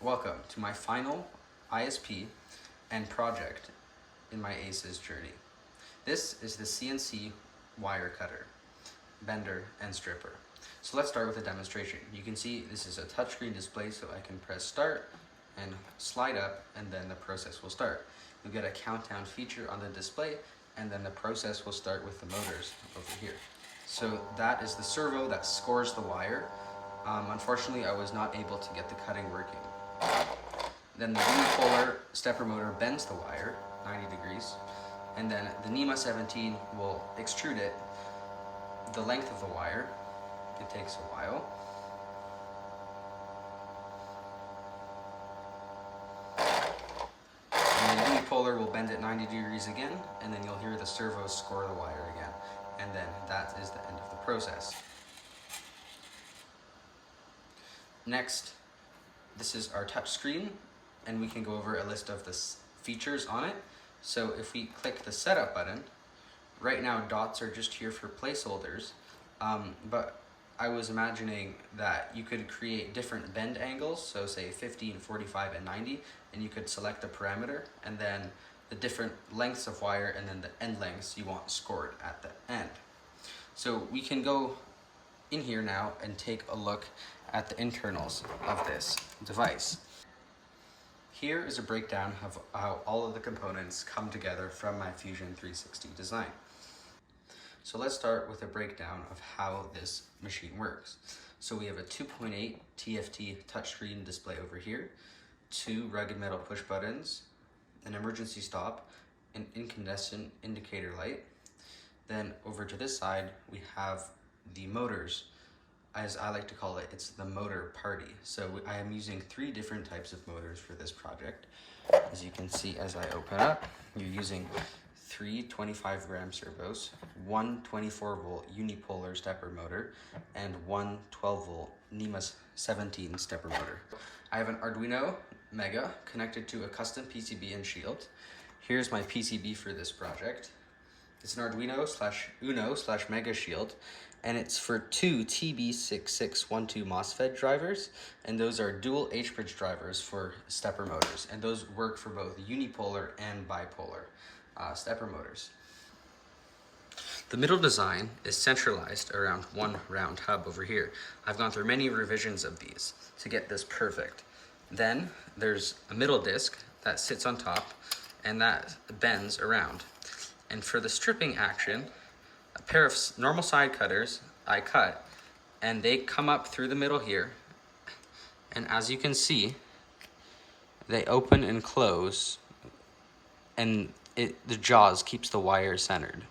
Welcome to my final ISP and project in my ACES journey. This is the CNC wire cutter, bender, and stripper. So let's start with a demonstration. You can see this is a touchscreen display, so I can press start and slide up, and then the process will start. You'll get a countdown feature on the display, and then the process will start with the motors over here. So that is the servo that scores the wire. Unfortunately, I was not able to get the cutting working. Then the unipolar stepper motor bends the wire 90 degrees, and then the NEMA 17 will extrude it the length of the wire. It takes a while. And the unipolar will bend it 90 degrees again, and then you'll hear the servo score the wire again. And then that is the end of the process. Next, this is our touch screen, and we can go over a list of the features on it. So if we click the setup button, right now dots are just here for placeholders, but I was imagining that you could create different bend angles, so say 50 and 45 and 90, and you could select a parameter, and then the different lengths of wire, and then the end lengths you want scored at the end. So we can go in here now and take a look at the internals of this device. Here is a breakdown of how all of the components come together from my Fusion 360 design. So let's start with a breakdown of how this machine works. So we have a 2.8 TFT touchscreen display over here, 2 rugged metal push buttons, an emergency stop, an incandescent indicator light. Then over to this side, we have the motors. As I like to call it, it's the motor party. So I am using 3 different types of motors for this project. As you can see as I open up, you're using 3 25-gram servos, 1 24-volt unipolar stepper motor, and 1 12-volt NEMA 17 stepper motor. I have an Arduino Mega connected to a custom PCB and shield. Here's my PCB for this project. It's an Arduino/Uno/Mega shield, and it's for 2 TB6612 MOSFET drivers, and those are dual H-bridge drivers for stepper motors, and those work for both unipolar and bipolar stepper motors. The middle design is centralized around one round hub over here. I've gone through many revisions of these to get this perfect. Then there's a middle disc that sits on top, and that bends around. And for the stripping action, a pair of normal side cutters I cut, and they come up through the middle here. And as you can see, they open and close, and the jaws keeps the wire centered.